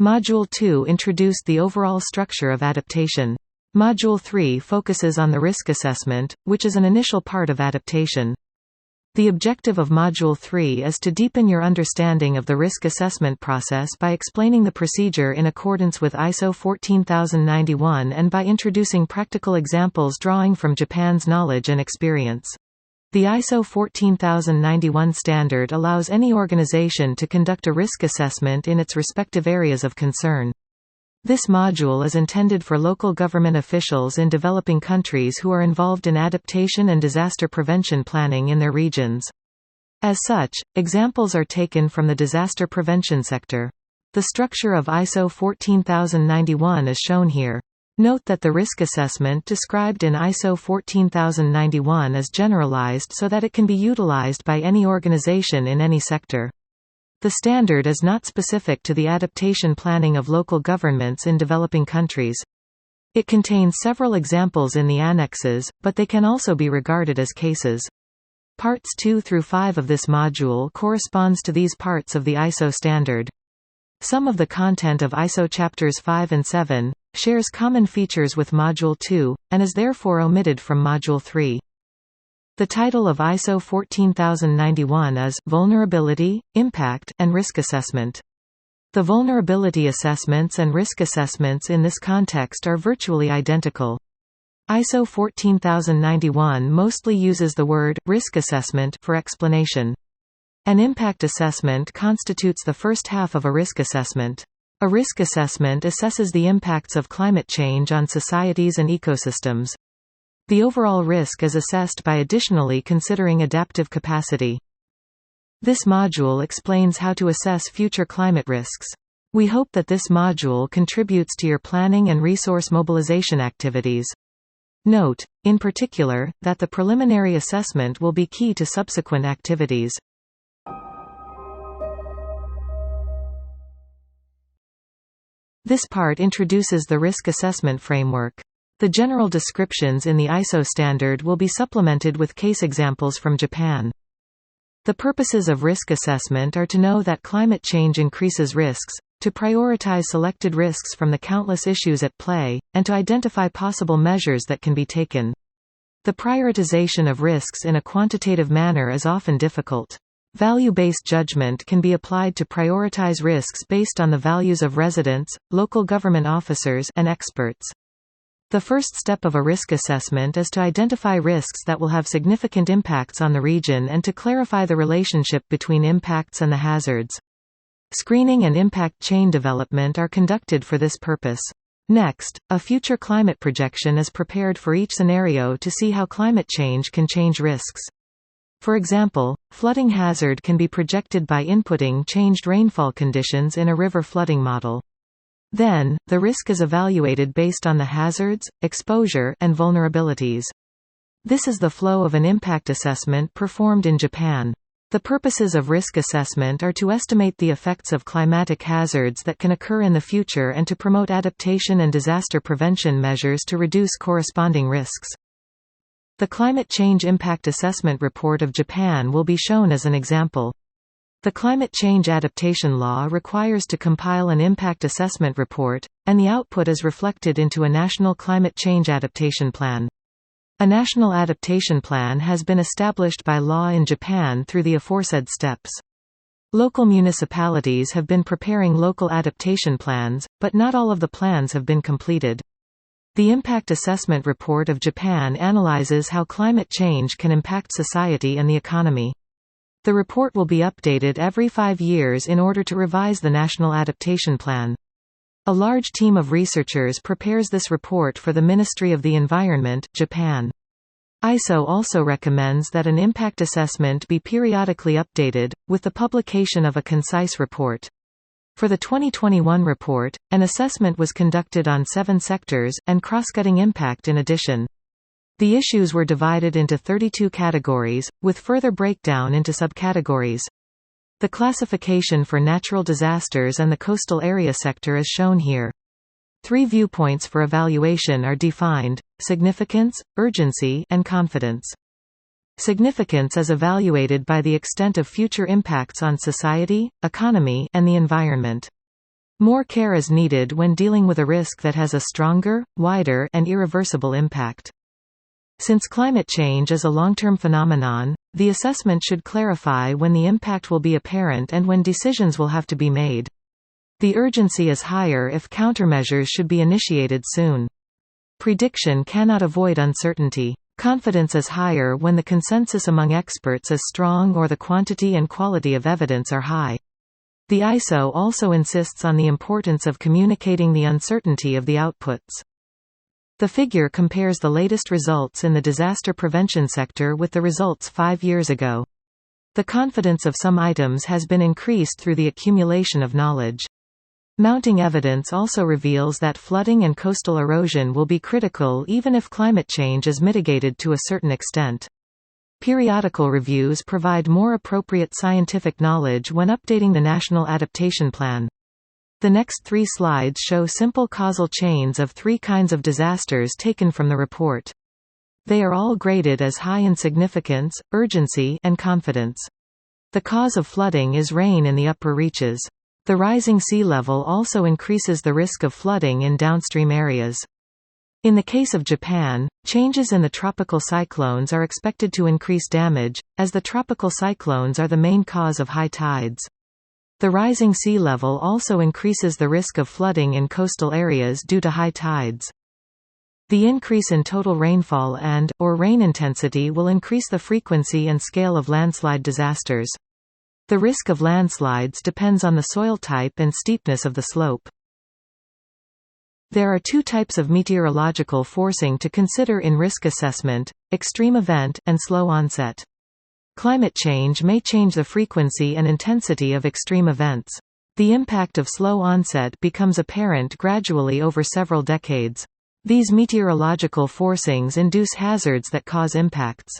Module 2 introduced the overall structure of adaptation. Module 3 focuses on the risk assessment, which is an initial part of adaptation. The objective of Module 3 is to deepen your understanding of the risk assessment process by explaining the procedure in accordance with ISO 14091 and by introducing practical examples drawing from Japan's knowledge and experience. The ISO 14091 standard allows any organization to conduct a risk assessment in its respective areas of concern. This module is intended for local government officials in developing countries who are involved in adaptation and disaster prevention planning in their regions. As such, examples are taken from the disaster prevention sector. The structure of ISO 14091 is shown here. Note that the risk assessment described in ISO 14091 is generalized so that it can be utilized by any organization in any sector. The standard is not specific to the adaptation planning of local governments in developing countries. It contains several examples in the annexes, but they can also be regarded as cases. Parts 2 through 5 of this module corresponds to these parts of the ISO standard. Some of the content of ISO chapters 5 and 7 shares common features with Module 2, and is therefore omitted from Module 3. The title of ISO 14091 is Vulnerability, Impact, and Risk Assessment. The vulnerability assessments and risk assessments in this context are virtually identical. ISO 14091 mostly uses the word risk assessment for explanation. An impact assessment constitutes the first half of a risk assessment. A risk assessment assesses the impacts of climate change on societies and ecosystems. The overall risk is assessed by additionally considering adaptive capacity. This module explains how to assess future climate risks. We hope that this module contributes to your planning and resource mobilization activities. Note, in particular, that the preliminary assessment will be key to subsequent activities. This part introduces the risk assessment framework. The general descriptions in the ISO standard will be supplemented with case examples from Japan. The purposes of risk assessment are to know that climate change increases risks, to prioritize selected risks from the countless issues at play, and to identify possible measures that can be taken. The prioritization of risks in a quantitative manner is often difficult. Value-based judgment can be applied to prioritize risks based on the values of residents, local government officers, and experts. The first step of a risk assessment is to identify risks that will have significant impacts on the region and to clarify the relationship between impacts and the hazards. Screening and impact chain development are conducted for this purpose. Next, a future climate projection is prepared for each scenario to see how climate change can change risks. For example, flooding hazard can be projected by inputting changed rainfall conditions in a river flooding model. Then, the risk is evaluated based on the hazards, exposure, and vulnerabilities. This is the flow of an impact assessment performed in Japan. The purposes of risk assessment are to estimate the effects of climatic hazards that can occur in the future and to promote adaptation and disaster prevention measures to reduce corresponding risks. The Climate Change Impact Assessment Report of Japan will be shown as an example. The Climate Change Adaptation Law requires to compile an impact assessment report, and the output is reflected into a national climate change adaptation plan. A national adaptation plan has been established by law in Japan through the aforesaid steps. Local municipalities have been preparing local adaptation plans, but not all of the plans have been completed. The Impact Assessment Report of Japan analyzes how climate change can impact society and the economy. The report will be updated every 5 years in order to revise the National Adaptation Plan. A large team of researchers prepares this report for the Ministry of the Environment, Japan. ISO also recommends that an impact assessment be periodically updated, with the publication of a concise report. For the 2021 report, an assessment was conducted on 7 sectors, and cross-cutting impact in addition. The issues were divided into 32 categories, with further breakdown into subcategories. The classification for natural disasters and the coastal area sector is shown here. 3 viewpoints for evaluation are defined: significance, urgency, and confidence. Significance is evaluated by the extent of future impacts on society, economy, and the environment. More care is needed when dealing with a risk that has a stronger, wider, and irreversible impact. Since climate change is a long-term phenomenon, the assessment should clarify when the impact will be apparent and when decisions will have to be made. The urgency is higher if countermeasures should be initiated soon. Prediction cannot avoid uncertainty. Confidence is higher when the consensus among experts is strong or the quantity and quality of evidence are high. The ISO also insists on the importance of communicating the uncertainty of the outputs. The figure compares the latest results in the disaster prevention sector with the results 5 years ago. The confidence of some items has been increased through the accumulation of knowledge. Mounting evidence also reveals that flooding and coastal erosion will be critical even if climate change is mitigated to a certain extent. Periodical reviews provide more appropriate scientific knowledge when updating the National Adaptation Plan. The next 3 slides show simple causal chains of 3 kinds of disasters taken from the report. They are all graded as high in significance, urgency, and confidence. The cause of flooding is rain in the upper reaches. The rising sea level also increases the risk of flooding in downstream areas. In the case of Japan, changes in the tropical cyclones are expected to increase damage, as the tropical cyclones are the main cause of high tides. The rising sea level also increases the risk of flooding in coastal areas due to high tides. The increase in total rainfall and/or rain intensity will increase the frequency and scale of landslide disasters. The risk of landslides depends on the soil type and steepness of the slope. There are 2 types of meteorological forcing to consider in risk assessment: extreme event, and slow onset. Climate change may change the frequency and intensity of extreme events. The impact of slow onset becomes apparent gradually over several decades. These meteorological forcings induce hazards that cause impacts.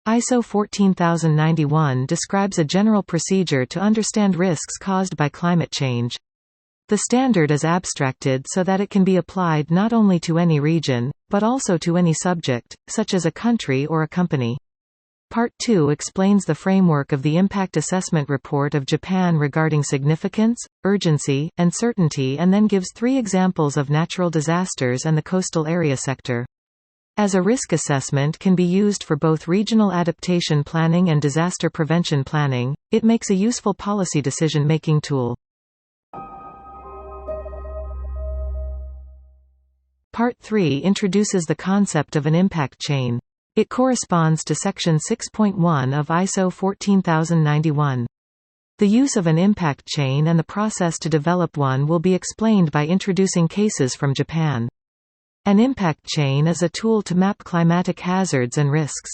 ISO 14091 describes a general procedure to understand risks caused by climate change. The standard is abstracted so that it can be applied not only to any region, but also to any subject, such as a country or a company. Part 2 explains the framework of the Impact Assessment Report of Japan regarding significance, urgency, and certainty, and then gives 3 examples of natural disasters and the coastal area sector. As a risk assessment can be used for both regional adaptation planning and disaster prevention planning, it makes a useful policy decision-making tool. Part 3 introduces the concept of an impact chain. It corresponds to Section 6.1 of ISO 14091. The use of an impact chain and the process to develop one will be explained by introducing cases from Japan. An impact chain is a tool to map climatic hazards and risks.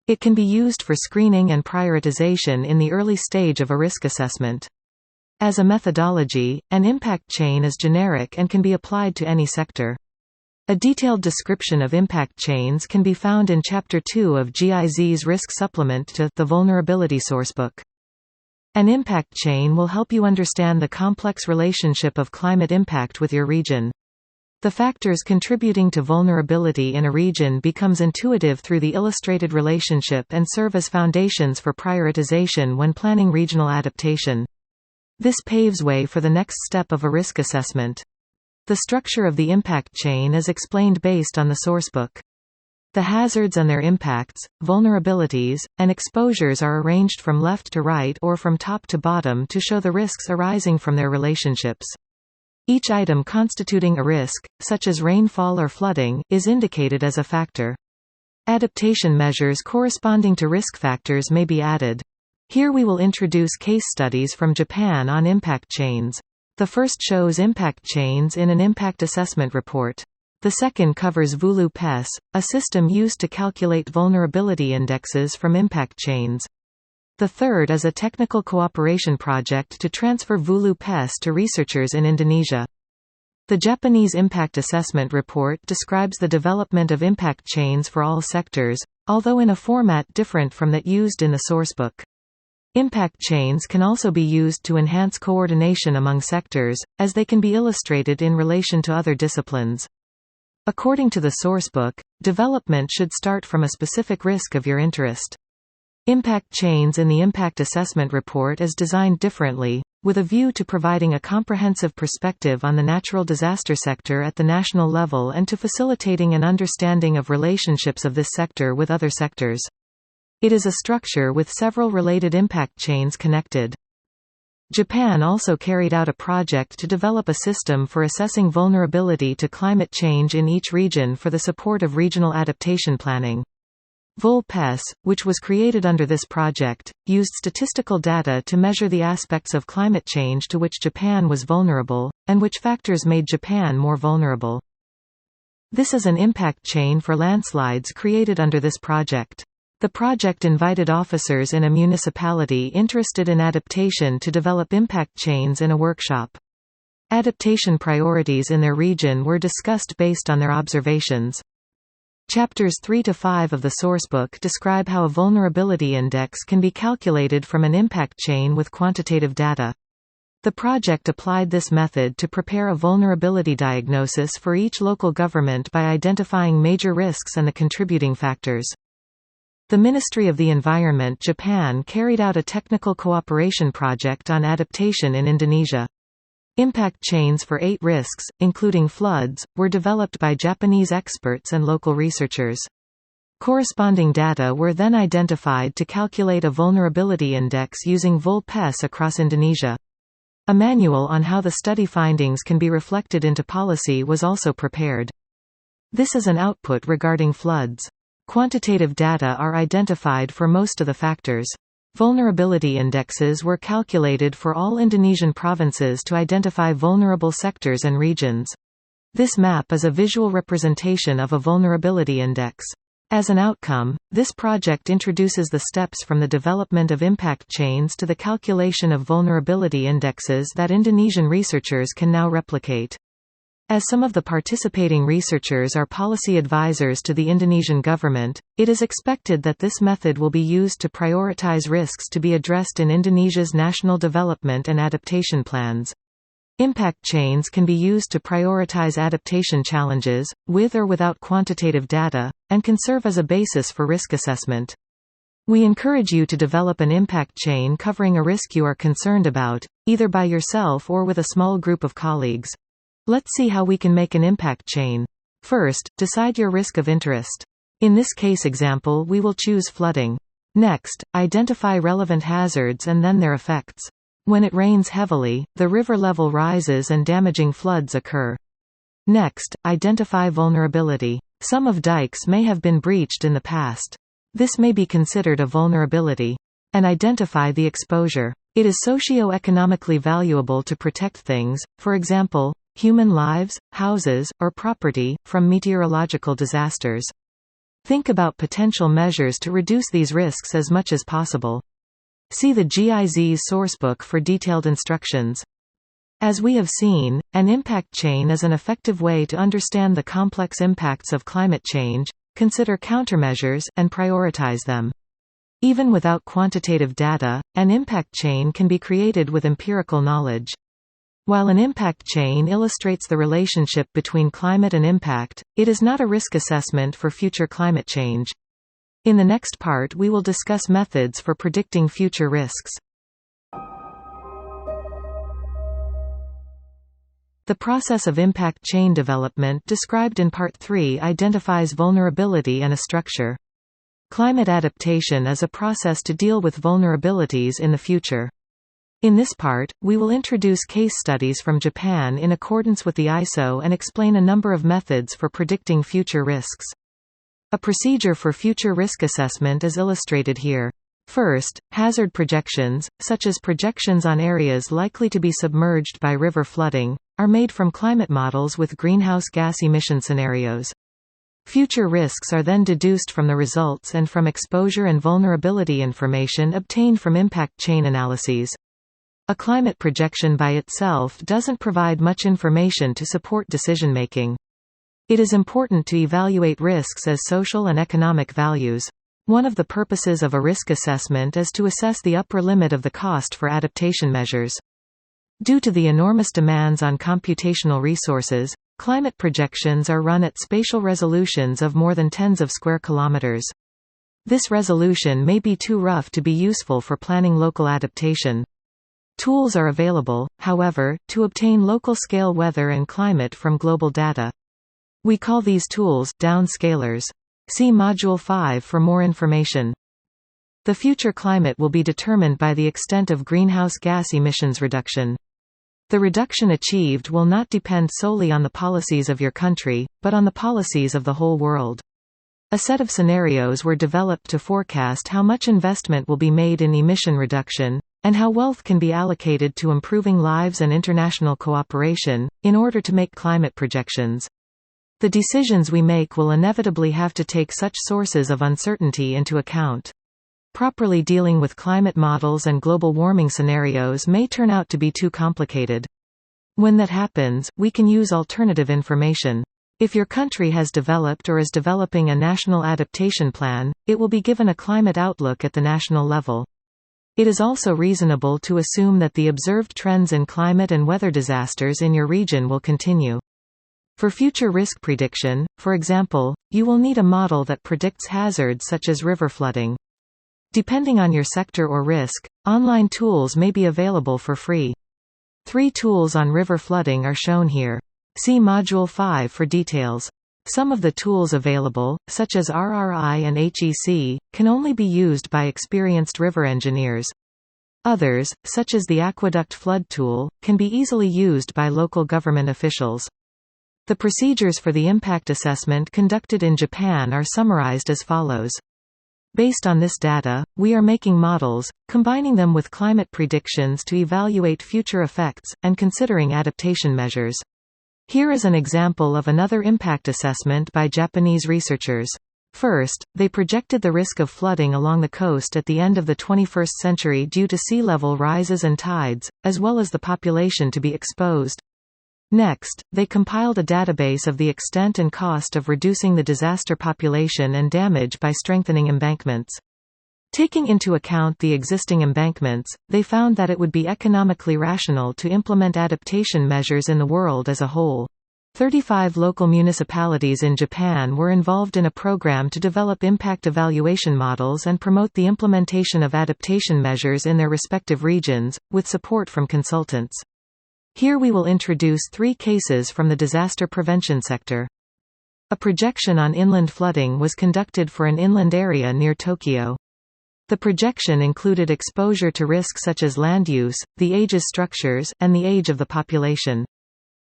It can be used for screening and prioritization in the early stage of a risk assessment. As a methodology, an impact chain is generic and can be applied to any sector. A detailed description of impact chains can be found in Chapter 2 of GIZ's Risk Supplement to the Vulnerability Sourcebook. An impact chain will help you understand the complex relationship of climate impact with your region. The factors contributing to vulnerability in a region becomes intuitive through the illustrated relationship and serve as foundations for prioritization when planning regional adaptation. This paves way for the next step of a risk assessment. The structure of the impact chain is explained based on the sourcebook. The hazards and their impacts, vulnerabilities, and exposures are arranged from left to right or from top to bottom to show the risks arising from their relationships. Each item constituting a risk, such as rainfall or flooding, is indicated as a factor. Adaptation measures corresponding to risk factors may be added. Here we will introduce case studies from Japan on impact chains. The first shows impact chains in an impact assessment report. The second covers VULU-PES, a system used to calculate vulnerability indexes from impact chains. The third is a technical cooperation project to transfer VULU-PES to researchers in Indonesia. The Japanese Impact Assessment Report describes the development of impact chains for all sectors, although in a format different from that used in the sourcebook. Impact chains can also be used to enhance coordination among sectors, as they can be illustrated in relation to other disciplines. According to the sourcebook, development should start from a specific risk of your interest. Impact chains in the Impact Assessment Report is designed differently, with a view to providing a comprehensive perspective on the natural disaster sector at the national level and to facilitating an understanding of relationships of this sector with other sectors. It is a structure with several related impact chains connected. Japan also carried out a project to develop a system for assessing vulnerability to climate change in each region for the support of regional adaptation planning. VOL-PES, which was created under this project, used statistical data to measure the aspects of climate change to which Japan was vulnerable, and which factors made Japan more vulnerable. This is an impact chain for landslides created under this project. The project invited officers in a municipality interested in adaptation to develop impact chains in a workshop. Adaptation priorities in their region were discussed based on their observations. Chapters 3 to 5 of the sourcebook describe how a vulnerability index can be calculated from an impact chain with quantitative data. The project applied this method to prepare a vulnerability diagnosis for each local government by identifying major risks and the contributing factors. The Ministry of the Environment Japan carried out a technical cooperation project on adaptation in Indonesia. Impact chains for 8 risks, including floods, were developed by Japanese experts and local researchers. Corresponding data were then identified to calculate a vulnerability index using VOL-PES across Indonesia. A manual on how the study findings can be reflected into policy was also prepared. This is an output regarding floods. Quantitative data are identified for most of the factors. Vulnerability indexes were calculated for all Indonesian provinces to identify vulnerable sectors and regions. This map is a visual representation of a vulnerability index. As an outcome, this project introduces the steps from the development of impact chains to the calculation of vulnerability indexes that Indonesian researchers can now replicate. As some of the participating researchers are policy advisors to the Indonesian government, it is expected that this method will be used to prioritize risks to be addressed in Indonesia's national development and adaptation plans. Impact chains can be used to prioritize adaptation challenges, with or without quantitative data, and can serve as a basis for risk assessment. We encourage you to develop an impact chain covering a risk you are concerned about, either by yourself or with a small group of colleagues. Let's see how we can make an impact chain. First, decide your risk of interest. In this case example we will choose flooding. Next, identify relevant hazards and then their effects. When it rains heavily, the river level rises and damaging floods occur. Next, identify vulnerability. Some of dikes may have been breached in the past. This may be considered a vulnerability. And identify the exposure. It is socio-economically valuable to protect things, for example, human lives, houses, or property, from meteorological disasters. Think about potential measures to reduce these risks as much as possible. See the GIZ's sourcebook for detailed instructions. As we have seen, an impact chain is an effective way to understand the complex impacts of climate change, consider countermeasures, and prioritize them. Even without quantitative data, an impact chain can be created with empirical knowledge. While an impact chain illustrates the relationship between climate and impact, it is not a risk assessment for future climate change. In the next part we will discuss methods for predicting future risks. The process of impact chain development described in Part 3 identifies vulnerability and a structure. Climate adaptation is a process to deal with vulnerabilities in the future. In this part, we will introduce case studies from Japan in accordance with the ISO and explain a number of methods for predicting future risks. A procedure for future risk assessment is illustrated here. First, hazard projections, such as projections on areas likely to be submerged by river flooding, are made from climate models with greenhouse gas emission scenarios. Future risks are then deduced from the results and from exposure and vulnerability information obtained from impact chain analyses. A climate projection by itself doesn't provide much information to support decision-making. It is important to evaluate risks as social and economic values. One of the purposes of a risk assessment is to assess the upper limit of the cost for adaptation measures. Due to the enormous demands on computational resources, climate projections are run at spatial resolutions of more than tens of square kilometers. This resolution may be too rough to be useful for planning local adaptation. Tools are available, however, to obtain local-scale weather and climate from global data. We call these tools downscalers. See Module 5 for more information. The future climate will be determined by the extent of greenhouse gas emissions reduction. The reduction achieved will not depend solely on the policies of your country, but on the policies of the whole world. A set of scenarios were developed to forecast how much investment will be made in emission reduction, and how wealth can be allocated to improving lives and international cooperation, in order to make climate projections. The decisions we make will inevitably have to take such sources of uncertainty into account. Properly dealing with climate models and global warming scenarios may turn out to be too complicated. When that happens, we can use alternative information. If your country has developed or is developing a national adaptation plan, it will be given a climate outlook at the national level. It is also reasonable to assume that the observed trends in climate and weather disasters in your region will continue. For future risk prediction, for example, you will need a model that predicts hazards such as river flooding. Depending on your sector or risk, online tools may be available for free. 3 tools on river flooding are shown here. See Module 5 for details. Some of the tools available, such as RRI and HEC, can only be used by experienced river engineers. Others, such as the Aqueduct Flood Tool, can be easily used by local government officials. The procedures for the impact assessment conducted in Japan are summarized as follows. Based on this data, we are making models, combining them with climate predictions to evaluate future effects, and considering adaptation measures. Here is an example of another impact assessment by Japanese researchers. First, they projected the risk of flooding along the coast at the end of the 21st century due to sea level rises and tides, as well as the population to be exposed. Next, they compiled a database of the extent and cost of reducing the disaster population and damage by strengthening embankments. Taking into account the existing embankments, they found that it would be economically rational to implement adaptation measures in the world as a whole. 35 local municipalities in Japan were involved in a program to develop impact evaluation models and promote the implementation of adaptation measures in their respective regions, with support from consultants. Here we will introduce 3 cases from the disaster prevention sector. A projection on inland flooding was conducted for an inland area near Tokyo. The projection included exposure to risks such as land use, the age of structures, and the age of the population.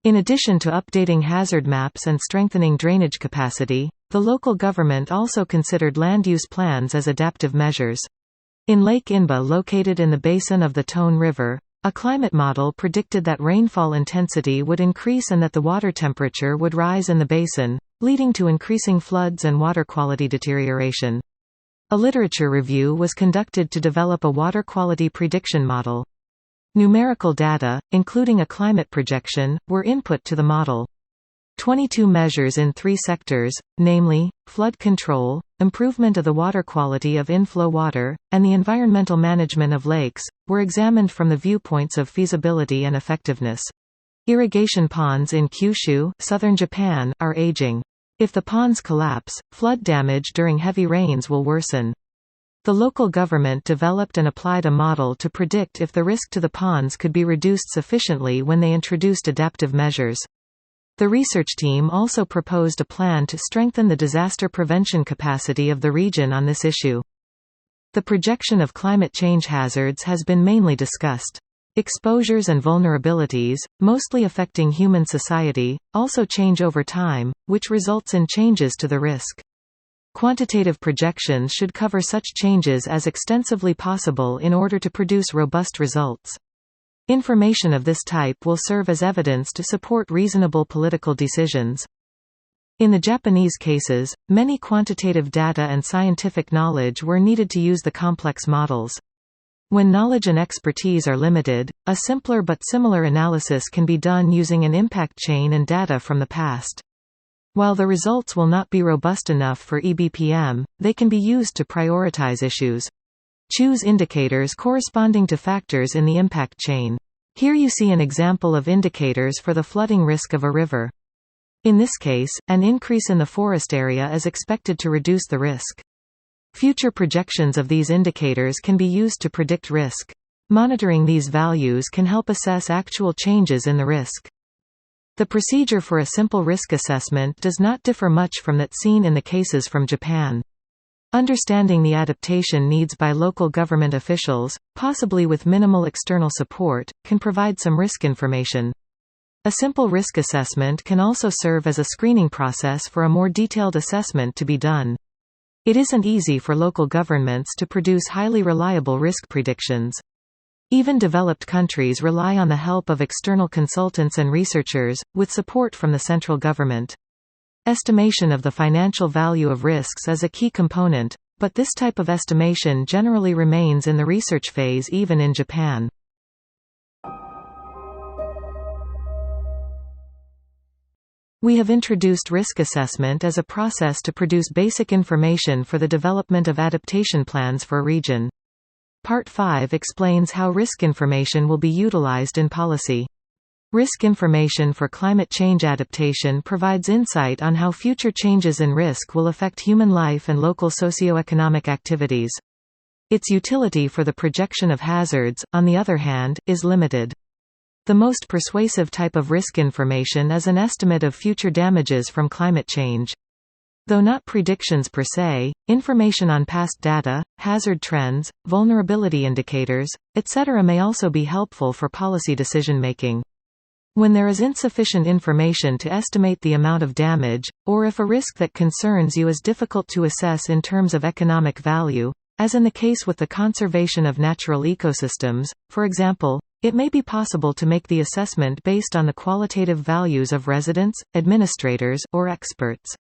In addition to updating hazard maps and strengthening drainage capacity, the local government also considered land use plans as adaptive measures. In Lake Inba, located in the basin of the Tone River, a climate model predicted that rainfall intensity would increase and that the water temperature would rise in the basin, leading to increasing floods and water quality deterioration. A literature review was conducted to develop a water quality prediction model. Numerical data, including a climate projection, were input to the model. 22 measures in 3 sectors, namely, flood control, improvement of the water quality of inflow water, and the environmental management of lakes, were examined from the viewpoints of feasibility and effectiveness. Irrigation ponds in Kyushu, southern Japan, are aging. If the ponds collapse, flood damage during heavy rains will worsen. The local government developed and applied a model to predict if the risk to the ponds could be reduced sufficiently when they introduced adaptive measures. The research team also proposed a plan to strengthen the disaster prevention capacity of the region on this issue. The projection of climate change hazards has been mainly discussed. Exposures and vulnerabilities, mostly affecting human society, also change over time, which results in changes to the risk. Quantitative projections should cover such changes as extensively possible in order to produce robust results. Information of this type will serve as evidence to support reasonable political decisions. In the Japanese cases, many quantitative data and scientific knowledge were needed to use the complex models. When knowledge and expertise are limited, a simpler but similar analysis can be done using an impact chain and data from the past. While the results will not be robust enough for EBPM, they can be used to prioritize issues. Choose indicators corresponding to factors in the impact chain. Here you see an example of indicators for the flooding risk of a river. In this case, an increase in the forest area is expected to reduce the risk. Future projections of these indicators can be used to predict risk. Monitoring these values can help assess actual changes in the risk. The procedure for a simple risk assessment does not differ much from that seen in the cases from Japan. Understanding the adaptation needs by local government officials, possibly with minimal external support, can provide some risk information. A simple risk assessment can also serve as a screening process for a more detailed assessment to be done. It isn't easy for local governments to produce highly reliable risk predictions. Even developed countries rely on the help of external consultants and researchers, with support from the central government. Estimation of the financial value of risks is a key component, but this type of estimation generally remains in the research phase even in Japan. We have introduced risk assessment as a process to produce basic information for the development of adaptation plans for a region. Part 5 explains how risk information will be utilized in policy. Risk information for climate change adaptation provides insight on how future changes in risk will affect human life and local socioeconomic activities. Its utility for the projection of hazards, on the other hand, is limited. The most persuasive type of risk information is an estimate of future damages from climate change. Though not predictions per se, information on past data, hazard trends, vulnerability indicators, etc. may also be helpful for policy decision-making. When there is insufficient information to estimate the amount of damage, or if a risk that concerns you is difficult to assess in terms of economic value, as in the case with the conservation of natural ecosystems, for example, it may be possible to make the assessment based on the qualitative values of residents, administrators, or experts.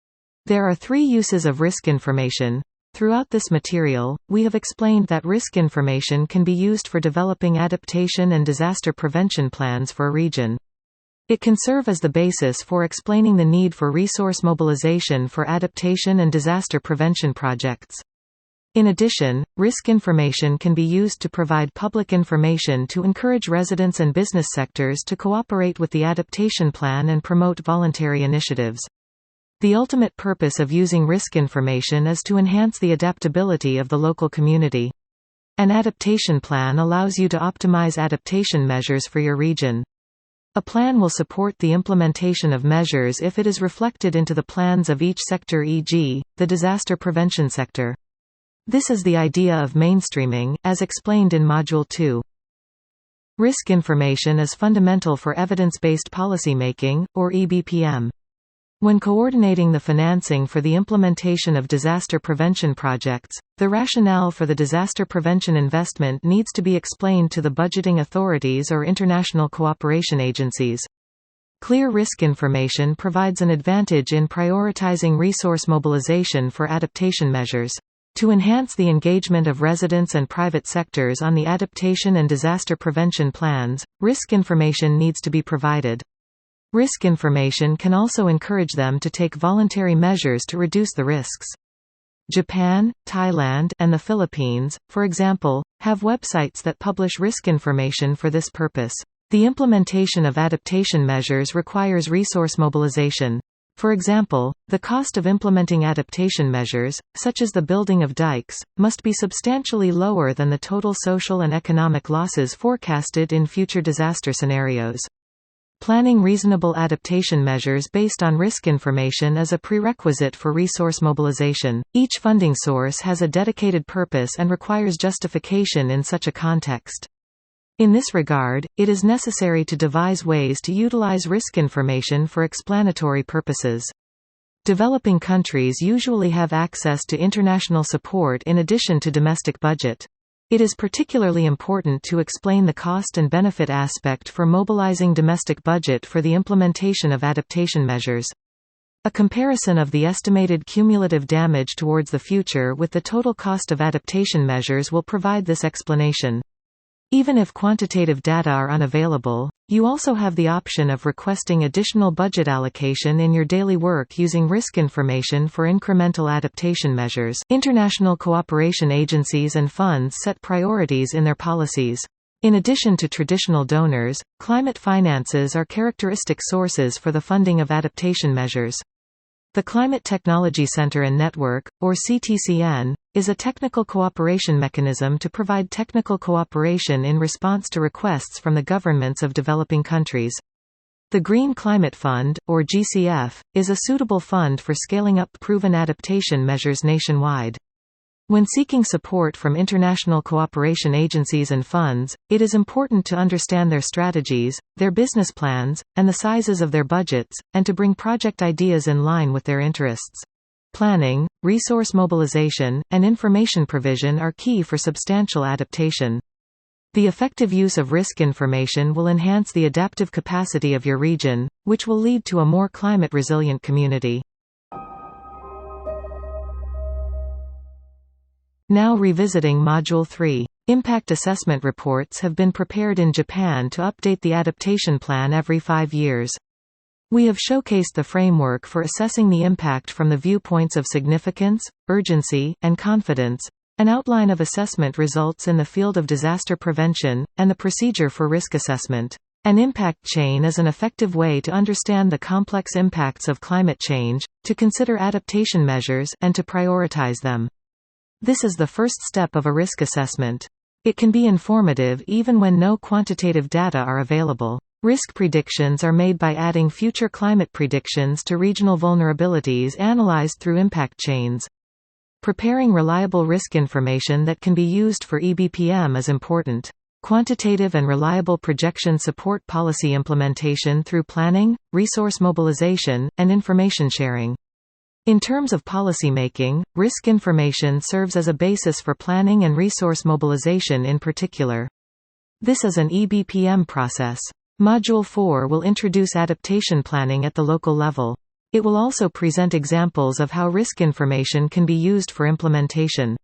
There are 3 uses of risk information. Throughout this material, we have explained that risk information can be used for developing adaptation and disaster prevention plans for a region. It can serve as the basis for explaining the need for resource mobilization for adaptation and disaster prevention projects. In addition, risk information can be used to provide public information to encourage residents and business sectors to cooperate with the adaptation plan and promote voluntary initiatives. The ultimate purpose of using risk information is to enhance the adaptability of the local community. An adaptation plan allows you to optimize adaptation measures for your region. A plan will support the implementation of measures if it is reflected into the plans of each sector, e.g., the disaster prevention sector. This is the idea of mainstreaming, as explained in Module 2. Risk information is fundamental for evidence-based policymaking, or EBPM. When coordinating the financing for the implementation of disaster prevention projects, the rationale for the disaster prevention investment needs to be explained to the budgeting authorities or international cooperation agencies. Clear risk information provides an advantage in prioritizing resource mobilization for adaptation measures. To enhance the engagement of residents and private sectors on the adaptation and disaster prevention plans, risk information needs to be provided. Risk information can also encourage them to take voluntary measures to reduce the risks. Japan, Thailand, and the Philippines, for example, have websites that publish risk information for this purpose. The implementation of adaptation measures requires resource mobilization. For example, the cost of implementing adaptation measures, such as the building of dikes, must be substantially lower than the total social and economic losses forecasted in future disaster scenarios. Planning reasonable adaptation measures based on risk information is a prerequisite for resource mobilization. Each funding source has a dedicated purpose and requires justification in such a context. In this regard, it is necessary to devise ways to utilize risk information for explanatory purposes. Developing countries usually have access to international support in addition to domestic budget. It is particularly important to explain the cost and benefit aspect for mobilizing domestic budget for the implementation of adaptation measures. A comparison of the estimated cumulative damage towards the future with the total cost of adaptation measures will provide this explanation. Even if quantitative data are unavailable, you also have the option of requesting additional budget allocation in your daily work using risk information for incremental adaptation measures. International cooperation agencies and funds set priorities in their policies. In addition to traditional donors, climate finances are characteristic sources for the funding of adaptation measures. The Climate Technology Center and Network, or CTCN, is a technical cooperation mechanism to provide technical cooperation in response to requests from the governments of developing countries. The Green Climate Fund, or GCF, is a suitable fund for scaling up proven adaptation measures nationwide. When seeking support from international cooperation agencies and funds, it is important to understand their strategies, their business plans, and the sizes of their budgets, and to bring project ideas in line with their interests. Planning, resource mobilization, and information provision are key for substantial adaptation. The effective use of risk information will enhance the adaptive capacity of your region, which will lead to a more climate-resilient community. Now revisiting Module 3. Impact assessment reports have been prepared in Japan to update the adaptation plan every 5 years. We have showcased the framework for assessing the impact from the viewpoints of significance, urgency, and confidence, an outline of assessment results in the field of disaster prevention, and the procedure for risk assessment. An impact chain is an effective way to understand the complex impacts of climate change, to consider adaptation measures, and to prioritize them. This is the first step of a risk assessment. It can be informative even when no quantitative data are available. Risk predictions are made by adding future climate predictions to regional vulnerabilities analyzed through impact chains. Preparing reliable risk information that can be used for EBPM is important. Quantitative and reliable projections support policy implementation through planning, resource mobilization, and information sharing. In terms of policymaking, risk information serves as a basis for planning and resource mobilization in particular. This is an EBPM process. Module 4 will introduce adaptation planning at the local level. It will also present examples of how risk information can be used for implementation.